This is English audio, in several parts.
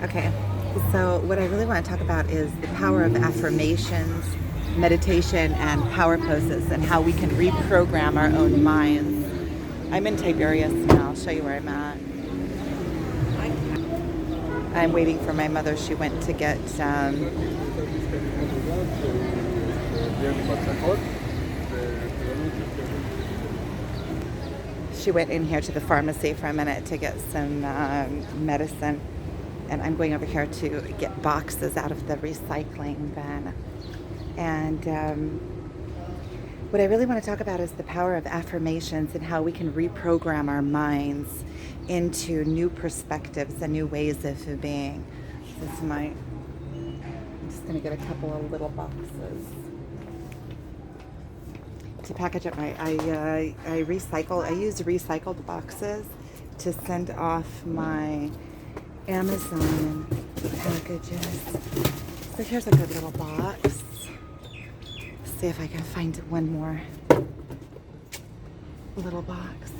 Okay, so what I really want to talk about is the power of affirmations, meditation, and power poses, and how we can reprogram our own minds. I'm in Tiberias now. I'll show you where I'm at. I'm waiting for my mother. She went to get she went in here to the pharmacy for a minute to get some medicine, and I'm going over here to get boxes out of the recycling bin. And what I really want to talk about is the power of affirmations and how we can reprogram our minds into new perspectives and new ways of being. I'm just going to get a couple of little boxes to package up my, I use recycled boxes to send off my Amazon packages. So here's a good little box. See if I can find one more little box.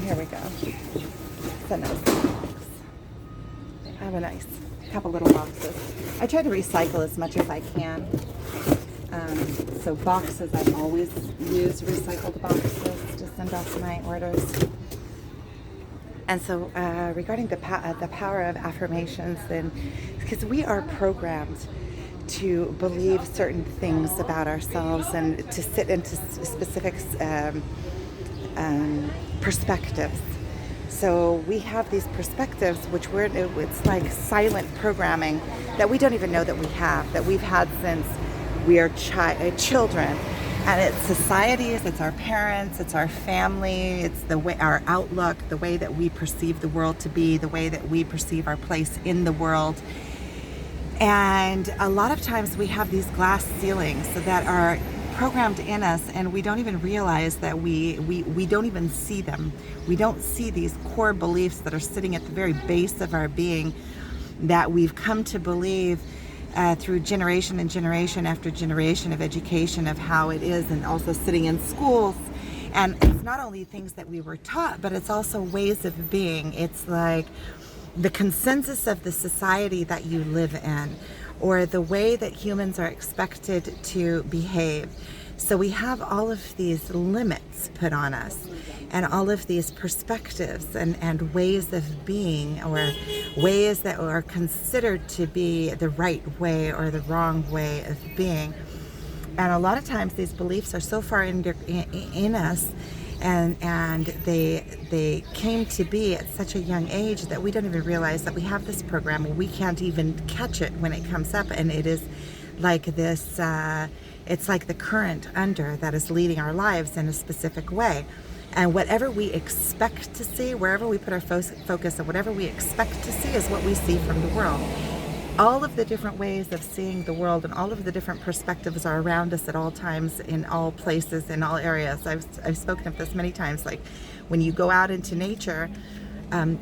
Here we go. It's a nice little box. I have a nice couple little boxes. I try to recycle as much as I can. So boxes, I always use recycled boxes to send off my orders. And so regarding the power of affirmations, then, because we are programmed to believe certain things about ourselves and to sit into specific perspectives. So we have these perspectives, it's like silent programming that we don't even know that we have, that we've had since we are children. And it's societies, it's our parents, it's our family, it's the way, our outlook, the way that we perceive the world to be, the way that we perceive our place in the world. And a lot of times we have these glass ceilings that are programmed in us, and we don't even realize that we don't even see them. We don't see these core beliefs that are sitting at the very base of our being that we've come to believe through generation and generation after generation of education of how it is, and also sitting in schools. And it's not only things that we were taught, but it's also ways of being. It's like the consensus of the society that you live in, or the way that humans are expected to behave. So we have all of these limits put on us, and all of these perspectives and ways of being, or ways that are considered to be the right way or the wrong way of being. And a lot of times these beliefs are so far in us, and they came to be at such a young age that we don't even realize that we have this program. We can't even catch it when it comes up, and it is like this, it's like the current under that is leading our lives in a specific way. And whatever we expect to see, wherever we put our focus, and whatever we expect to see is what we see from the world. All of the different ways of seeing the world and all of the different perspectives are around us at all times, in all places, in all areas. I've spoken of this many times. Like when you go out into nature,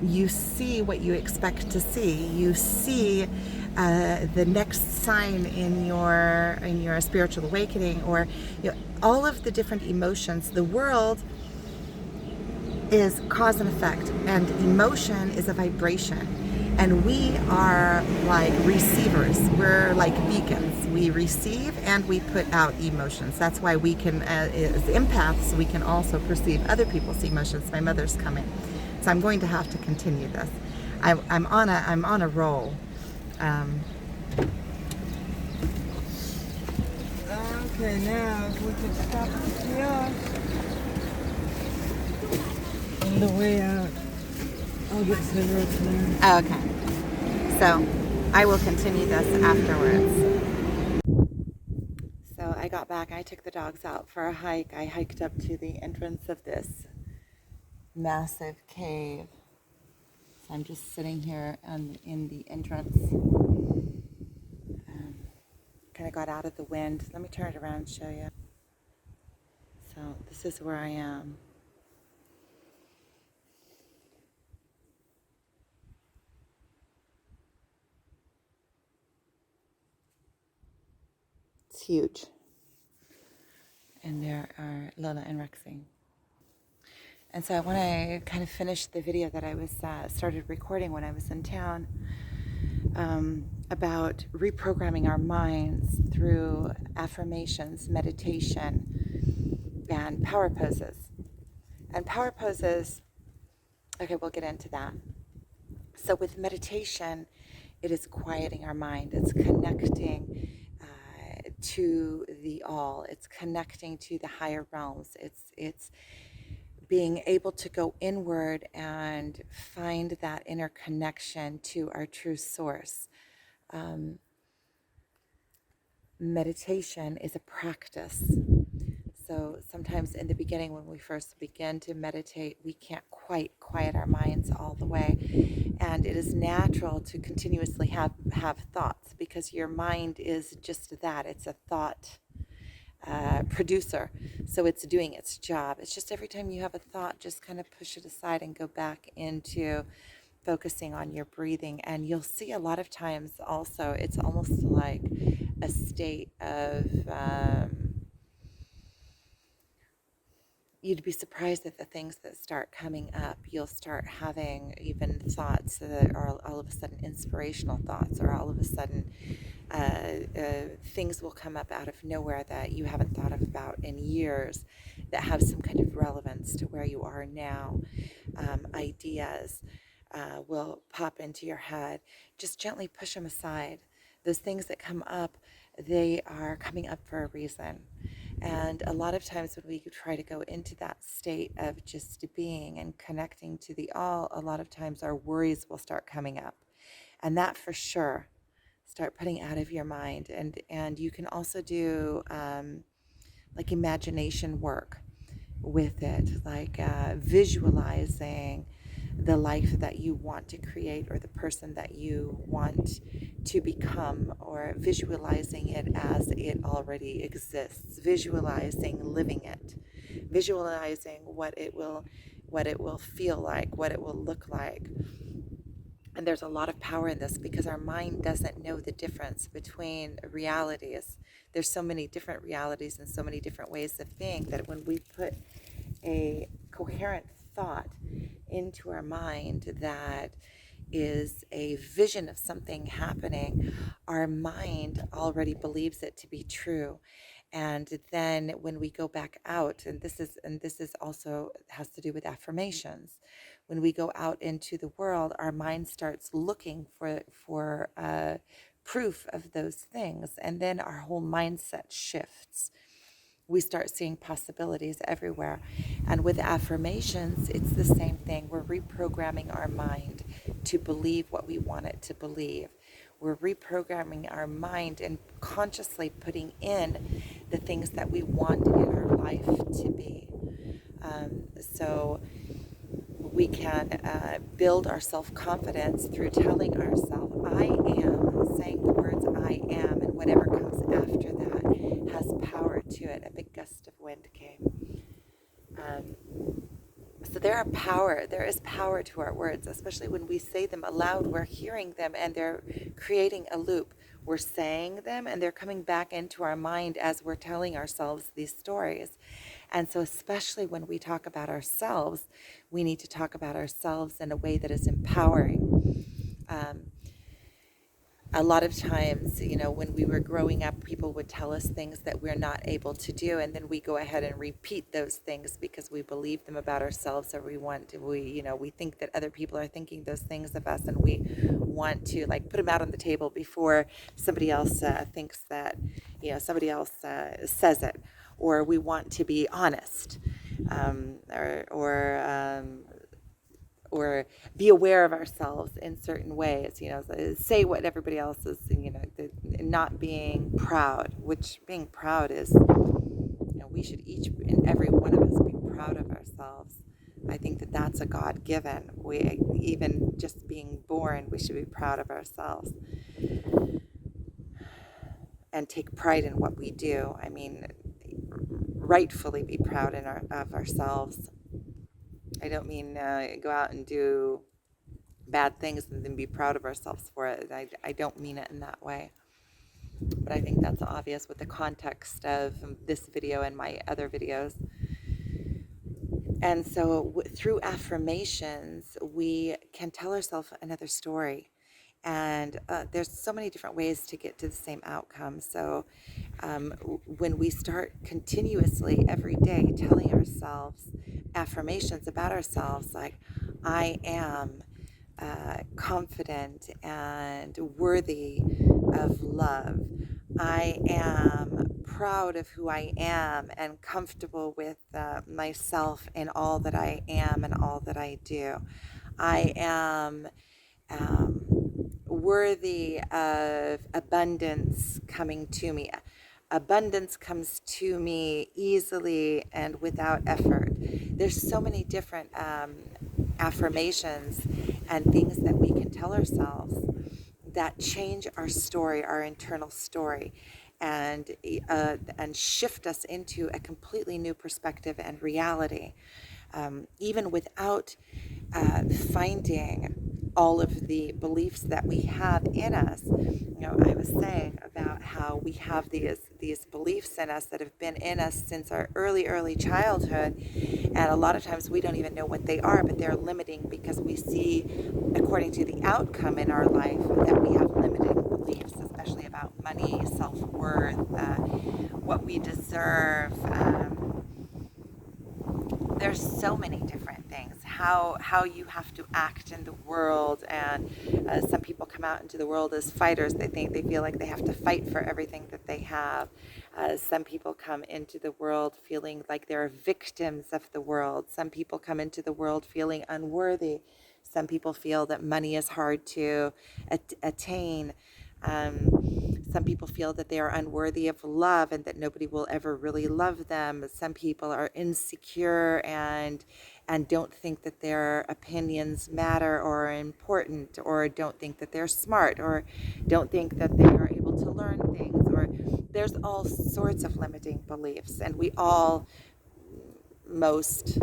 you see what you expect to see. You see the next sign in your spiritual awakening, or all of the different emotions. The world is cause and effect, and emotion is a vibration. And we are like receivers. We're like beacons. We receive and we put out emotions. That's why we can, as empaths, we can also perceive other people's emotions. My mother's coming, so I'm going to have to continue this. I'm on a roll. Okay, now we can stop the kiosk. On the way out, I'll get cigarettes there. Okay, so I will continue this afterwards. So I got back, I took the dogs out for a hike. I hiked up to the entrance of this massive cave. So I'm just sitting here in the entrance. Kind of got out of the wind. Let me turn it around and show you. So this is where I am. It's huge. And there are Lola and Rexy. And so I want to kind of finish the video that I was started recording when I was in town, about reprogramming our minds through affirmations, meditation, and power poses. And power poses, okay, we'll get into that. So with meditation, it is quieting our mind. It's connecting to the all. It's connecting to the higher realms. It's being able to go inward and find that inner connection to our true source. Meditation is a practice. So sometimes in the beginning, when we first begin to meditate, we can't quite quiet our minds all the way. And it is natural to continuously have thoughts, because your mind is just that. It's a thought producer. So it's doing its job. It's just every time you have a thought, just kind of push it aside and go back into focusing on your breathing. And you'll see a lot of times also, it's almost like a state of... you'd be surprised at the things that start coming up. You'll start having even thoughts that are all of a sudden inspirational thoughts, or all of a sudden things will come up out of nowhere that you haven't thought about in years, that have some kind of relevance to where you are now. Ideas will pop into your head. Just gently push them aside. Those things that come up, they are coming up for a reason. And a lot of times when we try to go into that state of just being and connecting to the all, a lot of times our worries will start coming up. And that for sure, start putting out of your mind. And you can also do like imagination work with it, like visualizing the life that you want to create, or the person that you want to become, or visualizing it as it already exists, visualizing living it, visualizing what it will feel like, what it will look like. And there's a lot of power in this, because our mind doesn't know the difference between realities. There's so many different realities and so many different ways of being, that when we put a coherent thought into our mind that is a vision of something happening, our mind already believes it to be true. And then when we go back out, and this is also has to do with affirmations, when we go out into the world, our mind starts looking for proof of those things, and then our whole mindset shifts. We start seeing possibilities everywhere. And with affirmations, it's the same thing. We're reprogramming our mind to believe what we want it to believe. We're reprogramming our mind and consciously putting in the things that we want in our life to be. So we can build our self-confidence through telling ourselves, I am, saying the words I am, and whatever comes after that has power to it. A big gust of wind came. So there is power to our words, especially when we say them aloud. We're hearing them and they're creating a loop. We're saying them and they're coming back into our mind as we're telling ourselves these stories. And so especially when we talk about ourselves, we need to talk about ourselves in a way that is empowering. A lot of times, when we were growing up, people would tell us things that we're not able to do, and then we go ahead and repeat those things because we believe them about ourselves, or we think that other people are thinking those things of us, and we want to put them out on the table before somebody else thinks that, somebody else says it, or we want to be honest, or be aware of ourselves in certain ways, say what everybody else is, not being proud, which being proud is, we should each and every one of us be proud of ourselves. I think that that's a God-given. Even just being born, we should be proud of ourselves and take pride in what we do. I mean, rightfully be proud of ourselves. I don't mean go out and do bad things and then be proud of ourselves for it. I don't mean it in that way. But I think that's obvious with the context of this video and my other videos. And so through affirmations, we can tell ourselves another story. And there's so many different ways to get to the same outcome. So when we start continuously every day telling ourselves affirmations about ourselves, like, I am confident and worthy of love. I am proud of who I am and comfortable with myself in all that I am and all that I do. I am um, worthy of abundance coming to me. Abundance comes to me easily and without effort. There's so many different affirmations and things that we can tell ourselves that change our story, our internal story, and shift us into a completely new perspective and reality, even without finding all of the beliefs that we have in us. I was saying about how we have these beliefs in us that have been in us since our early childhood, and a lot of times we don't even know what they are, but they're limiting because we see, according to the outcome in our life, that we have limiting beliefs, especially about money, self-worth, what we deserve. There's so many different things, how you have to act in the world. And some people come out into the world as fighters. They feel like they have to fight for everything that they have. Some people come into the world feeling like they're victims of the world. Some people come into the world feeling unworthy. Some people feel that money is hard to attain. Some people feel that they are unworthy of love and that nobody will ever really love them. Some people are insecure and don't think that their opinions matter or are important, or don't think that they're smart, or don't think that they are able to learn things. Or there's all sorts of limiting beliefs, and we all, most,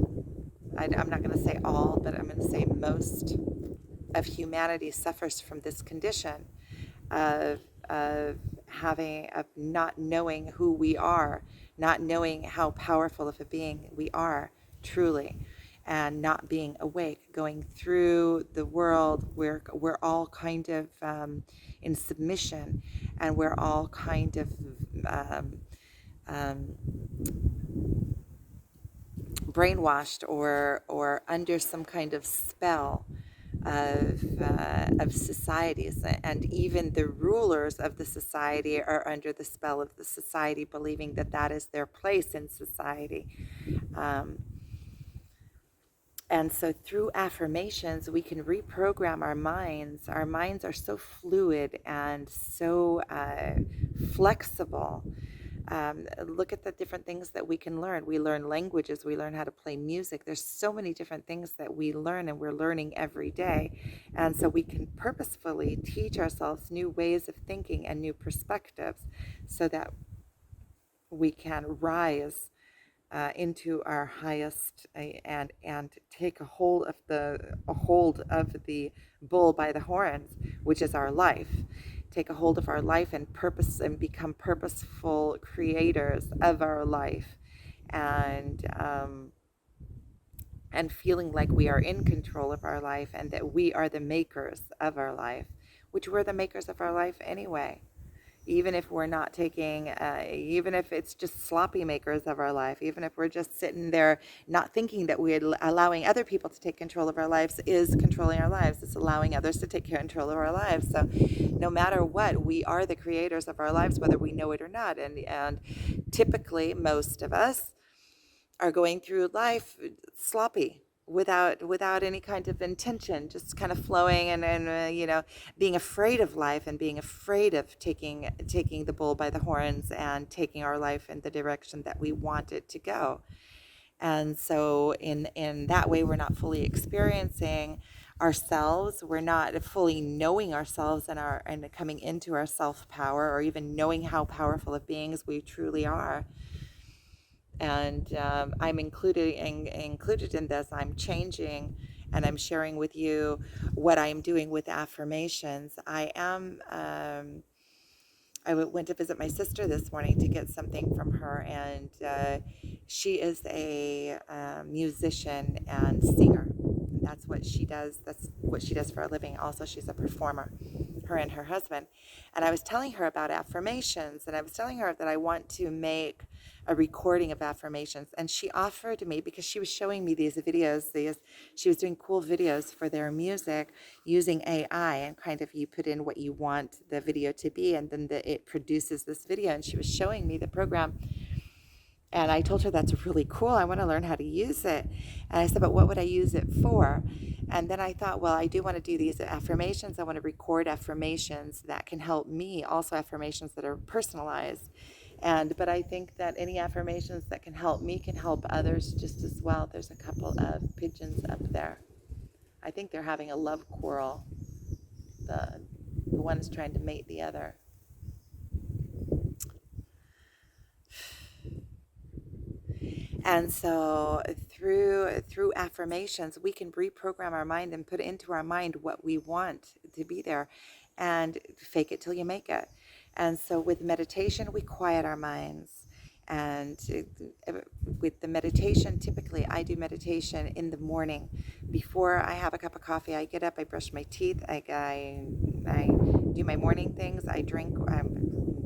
I'm not going to say all, but I'm going to say most of humanity suffers from this condition of of not knowing who we are, not knowing how powerful of a being we are truly, and not being awake, going through the world. We're all kind of in submission, and we're all kind of um, um, brainwashed or under some kind of spell of societies, and even the rulers of the society are under the spell of the society, believing that that is their place in society. Um, and so through affirmations, we can reprogram our minds. Our minds are so fluid and so flexible. Look at the different things that we can learn. We learn languages, we learn how to play music. There's so many different things that we learn, and we're learning every day. And so we can purposefully teach ourselves new ways of thinking and new perspectives so that we can rise into our highest, and take a hold of the bull by the horns, which is our life. Take a hold of our life and purpose, and become purposeful creators of our life, and feeling like we are in control of our life, and that we are the makers of our life, which we're the makers of our life anyway. Even if we're not taking, even if it's just sloppy makers of our life, even if we're just sitting there not thinking that we're allowing other people to take control of our lives is controlling our lives. It's allowing others to take control of our lives. So no matter what, we are the creators of our lives, whether we know it or not. And typically, most of us are going through life sloppy, without any kind of intention, just kind of flowing, and being afraid of life, and being afraid of taking the bull by the horns and taking our life in the direction that we want it to go. And so in that way, we're not fully experiencing ourselves. We're not fully knowing ourselves and coming into our self power, or even knowing how powerful of beings we truly are. And I'm included in this. I'm changing, and I'm sharing with you what I'm doing with affirmations. went to visit my sister this morning to get something from her, and she is a musician and singer. And that's what she does. That's what she does for a living. Also, she's a performer, her and her husband. And I was telling her about affirmations, and I was telling her that I want to make a recording of affirmations. And she offered me, because she was showing me these videos, she was doing cool videos for their music using AI, and kind of you put in what you want the video to be, and then it produces this video. And she was showing me the program. And I told her, that's really cool. I want to learn how to use it. And I said, but what would I use it for? And then I thought, well, I do want to do these affirmations. I want to record affirmations that can help me, also affirmations that are personalized. But I think that any affirmations that can help me can help others just as well. There's a couple of pigeons up there. I think they're having a love quarrel. The one is trying to mate the other. And so through affirmations, we can reprogram our mind and put into our mind what we want to be there, and fake it till you make it. And so with meditation, we quiet our minds. And with the meditation, typically I do meditation in the morning. Before I have a cup of coffee, I get up, I brush my teeth, I do my morning things, I drink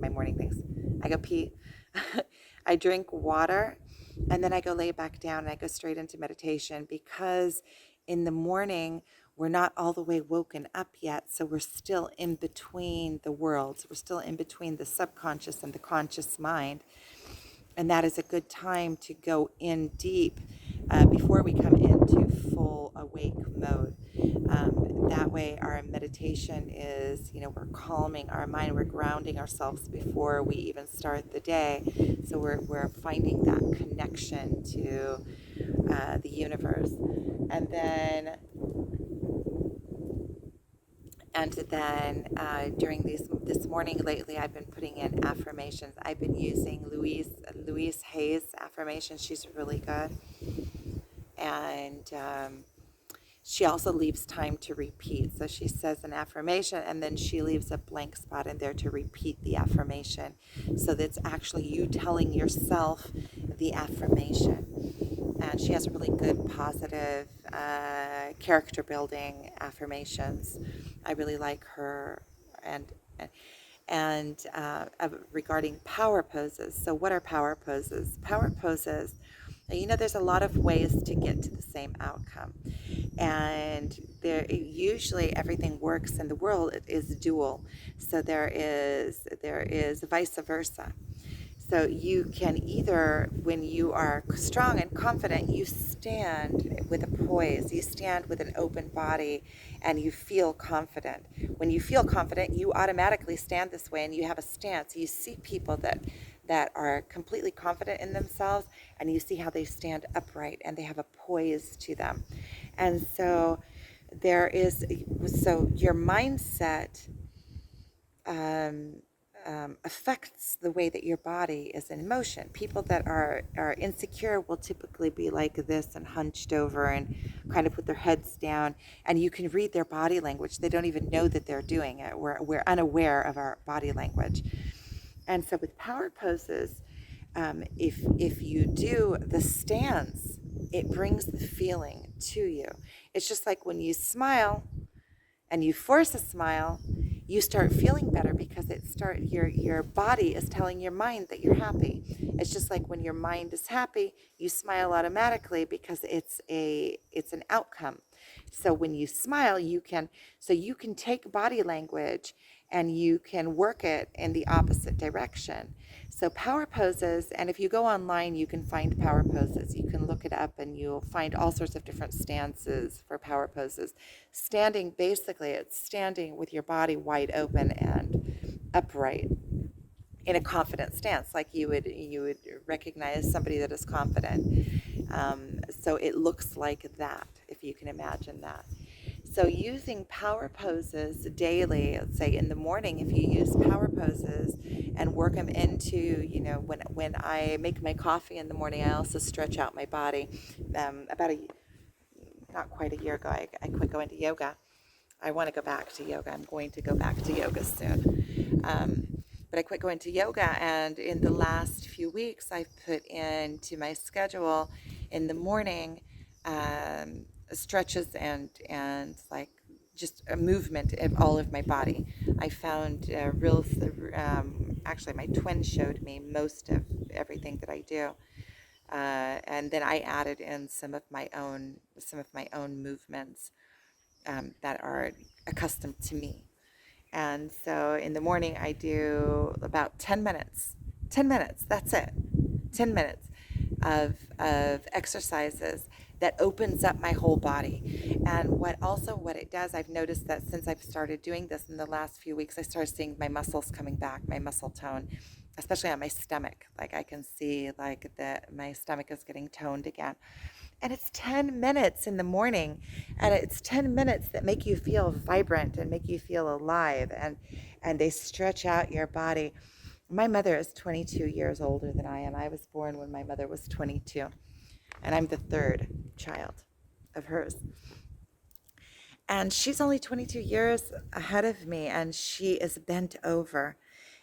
my morning things. I go pee, I drink water, and then I go lay back down and I go straight into meditation, because in the morning, we're not all the way woken up yet. So we're still in between the worlds. We're still in between the subconscious and the conscious mind. And that is a good time to go in deep before we come into full awake mode. That way our meditation is, we're calming our mind, we're grounding ourselves before we even start the day. So we're finding that connection to the universe. And then during this morning lately, I've been putting in affirmations. I've been using Louise Hay's affirmations. She's really good. And she also leaves time to repeat. So she says an affirmation, and then she leaves a blank spot in there to repeat the affirmation. So that's actually you telling yourself the affirmation. And she has really good, positive, character building affirmations. I really like her. And regarding power poses. So what are power poses? Power poses, there's a lot of ways to get to the same outcome. And usually everything works in the world is dual. So there is vice versa. So you can either, when you are strong and confident, you stand with a poise, you stand with an open body, and you feel confident. When you feel confident, you automatically stand this way and you have a stance. You see people that are completely confident in themselves, and you see how they stand upright and they have a poise to them. And so your mindset affects the way that your body is in motion. People that are insecure will typically be like this and hunched over and kind of put their heads down, and you can read their body language. They don't even know that they're doing it. We're unaware of our body language. And so with power poses, if you do the stance, it brings the feeling to you. It's just like when you smile and you force a smile, you start feeling better, because your body is telling your mind that you're happy. It's just like when your mind is happy, you smile automatically, because it's an outcome. So when you smile, you can take body language and you can work it in the opposite direction. So power poses, and if you go online, you can find power poses. You can look it up and you'll find all sorts of different stances for power poses. Standing, basically, it's standing with your body wide open and upright in a confident stance, like you would recognize somebody that is confident. So it looks like that, if you can imagine that. So using power poses daily, let's say in the morning, if you use power poses and work them into, when I make my coffee in the morning, I also stretch out my body. Not quite a year ago, I quit going to yoga. I want to go back to yoga. I'm going to go back to yoga soon. but I quit going to yoga. And in the last few weeks, I've put into my schedule in the morning stretches and like just a movement of all of my body. I found actually my twin showed me most of everything that I do. And then I added in some of my own movements that are accustomed to me. And so in the morning, I do about 10 minutes. 10 minutes, that's it. 10 minutes of exercises that opens up my whole body. And what it does, I've noticed that since I've started doing this in the last few weeks, I started seeing my muscles coming back, my muscle tone, especially on my stomach. Like I can see like that my stomach is getting toned again. And it's 10 minutes in the morning, and it's 10 minutes that make you feel vibrant and make you feel alive, and they stretch out your body. My mother is 22 years older than I am. I was born when my mother was 22, and I'm the third child of hers. And she's only 22 years ahead of me, and she is bent over.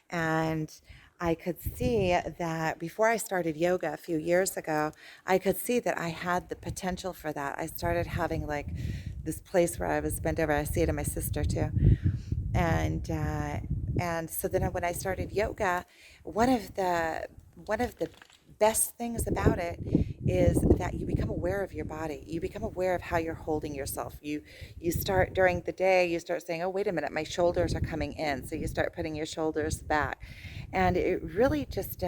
And I could see that before I started yoga a few years ago, I could see that I had the potential for that. I started having like this place where I was bent over. I see it in my sister too. And so then when I started yoga, one of the best things about it is that you become aware of your body. You become aware of how you're holding yourself. You start during the day, you start saying, oh, wait a minute, my shoulders are coming in. So you start putting your shoulders back. And it really just,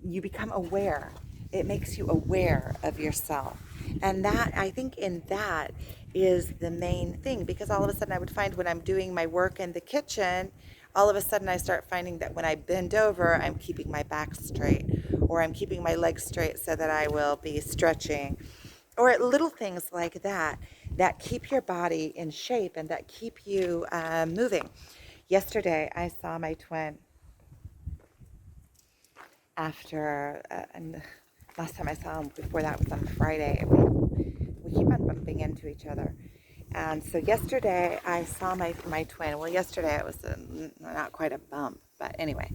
you become aware. It makes you aware of yourself. And that, I think in that is the main thing, because all of a sudden I would find when I'm doing my work in the kitchen, all of a sudden I start finding that when I bend over, I'm keeping my back straight, or I'm keeping my legs straight so that I will be stretching, or little things like that that keep your body in shape and that keep you moving. Yesterday I saw my twin and last time I saw him before that was on Friday. We keep on bumping into each other. And so yesterday I saw my twin. Well, yesterday it was not quite a bump, but anyway.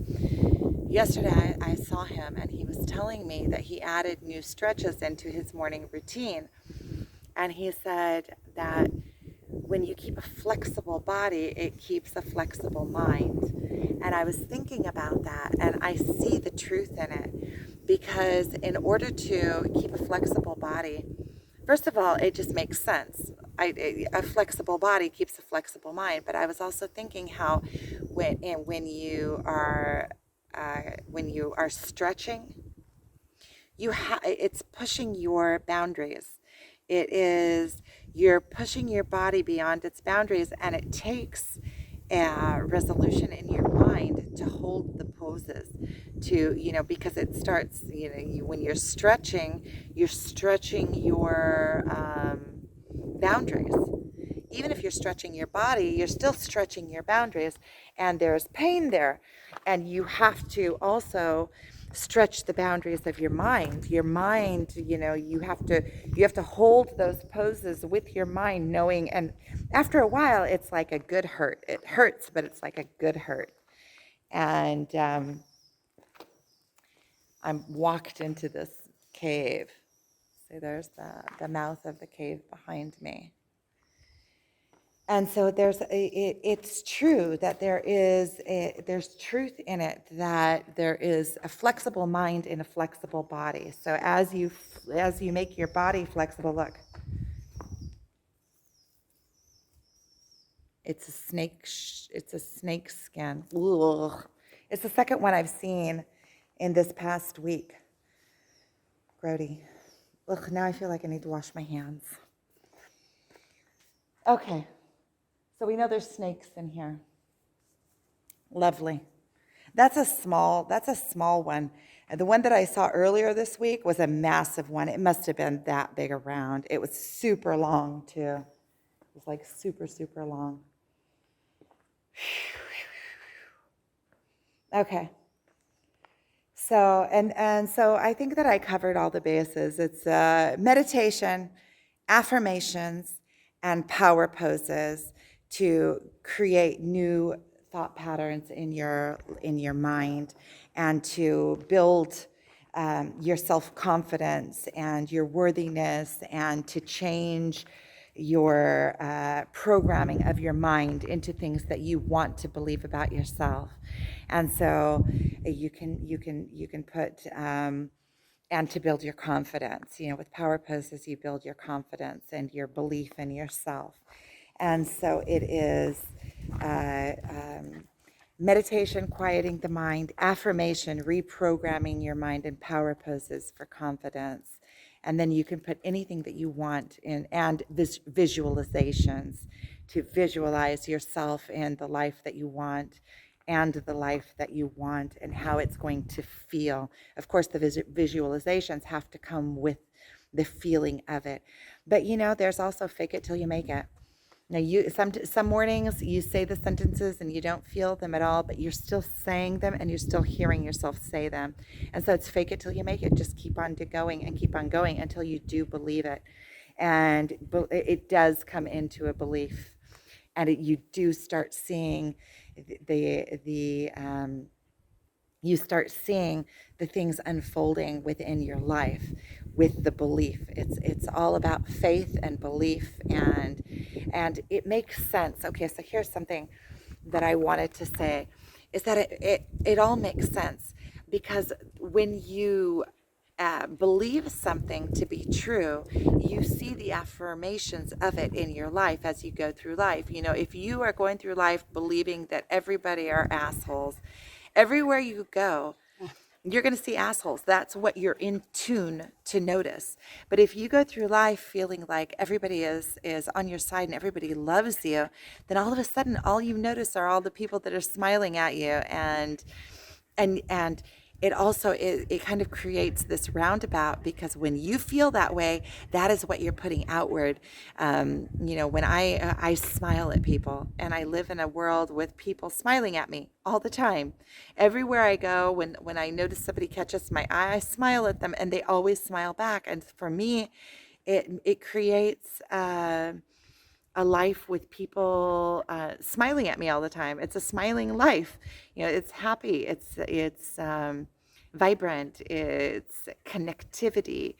Yesterday I saw him, and he was telling me that he added new stretches into his morning routine. And he said that when you keep a flexible body, it keeps a flexible mind. And I was thinking about that, and I see the truth in it, because in order to keep a flexible body, first of all, it just makes sense. A flexible body keeps a flexible mind. But I was also thinking how when you are stretching, it's pushing your boundaries. You're pushing your body beyond its boundaries, and it takes a resolution in your mind to hold the poses, because it starts, when you're stretching your boundaries. Even if you're stretching your body, you're still stretching your boundaries, and there's pain there. And you have to also stretch the boundaries of your mind. Your mind, you have to hold those poses with your mind, knowing, and after a while, it's like a good hurt. It hurts, but it's like a good hurt. And I'm walked into this cave. So there's the mouth of the cave behind me. And so it's true that there's truth in it, that there is a flexible mind in a flexible body. So as you make your body flexible, look, it's a snake skin. Ugh. It's the second one I've seen in this past week. Grody. Ugh, now I feel like I need to wash my hands. Okay. So we know there's snakes in here. Lovely. That's a small one. And the one that I saw earlier this week was a massive one. It must have been that big around. It was super long too. It was like super, super long. Okay. So, and so I think that I covered all the bases. It's meditation, affirmations, and power poses to create new thought patterns in your mind, and to build your self-confidence and your worthiness, and to change your programming of your mind into things that you want to believe about yourself. And so you can put and to build your confidence. With power poses, you build your confidence and your belief in yourself. And so it is meditation, quieting the mind; affirmation, reprogramming your mind; and power poses for confidence. And then you can put anything that you want in, and visualizations, to visualize yourself in the life that you want, and the life that you want, and how it's going to feel. Of course, the visualizations have to come with the feeling of it. But there's also fake it till you make it. Now, some mornings you say the sentences and you don't feel them at all, but you're still saying them and you're still hearing yourself say them. And so it's fake it till you make it. Just keep on going and keep on going until you do believe it. And it does come into a belief, and you do start seeing you start seeing the things unfolding within your life with the belief. It's all about faith and belief, and it makes sense. Okay, so here's something that I wanted to say, is that it all makes sense, because when you believe something to be true, you see the affirmations of it in your life as you go through life. If you are going through life believing that everybody are assholes, everywhere you go, you're going to see assholes. That's what you're in tune to notice. But if you go through life feeling like everybody is on your side and everybody loves you, then all of a sudden, all you notice are all the people that are smiling at you, and it also it kind of creates this roundabout, because when you feel that way, that is what you're putting outward. When I smile at people, and I live in a world with people smiling at me all the time. Everywhere I go, when I notice somebody catches my eye, I smile at them, and they always smile back. And for me, it creates a life with people smiling at me all the time. It's a smiling life. It's happy. It's vibrant. It's connectivity.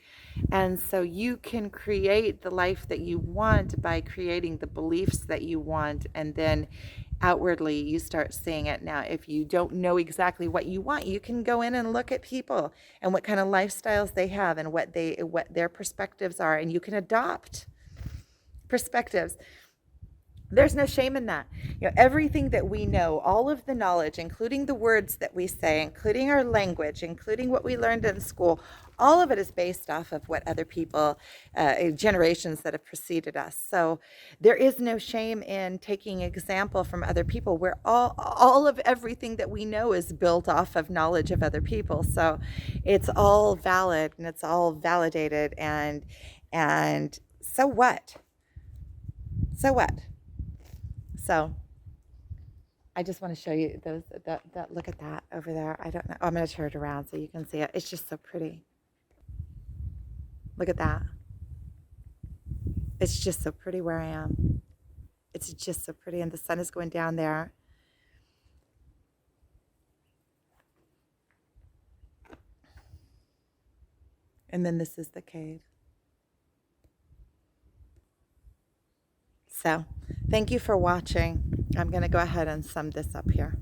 And so you can create the life that you want by creating the beliefs that you want, and then outwardly you start seeing it. Now, if you don't know exactly what you want, you can go in and look at people and what kind of lifestyles they have, and what their perspectives are, and you can adopt perspectives. There's no shame in that. Everything that we know, all of the knowledge, including the words that we say, including our language, including what we learned in school, all of it is based off of what other people, generations that have preceded us. So there is no shame in taking example from other people, where all of everything that we know is built off of knowledge of other people. So it's all valid and it's all validated, and so what? So what? So I just want to show you that look at that over there. I don't know. I'm going to turn it around so you can see it. It's just so pretty. Look at that. It's just so pretty where I am. It's just so pretty, and the sun is going down there. And then this is the cave. So, thank you for watching. I'm going to go ahead and sum this up here.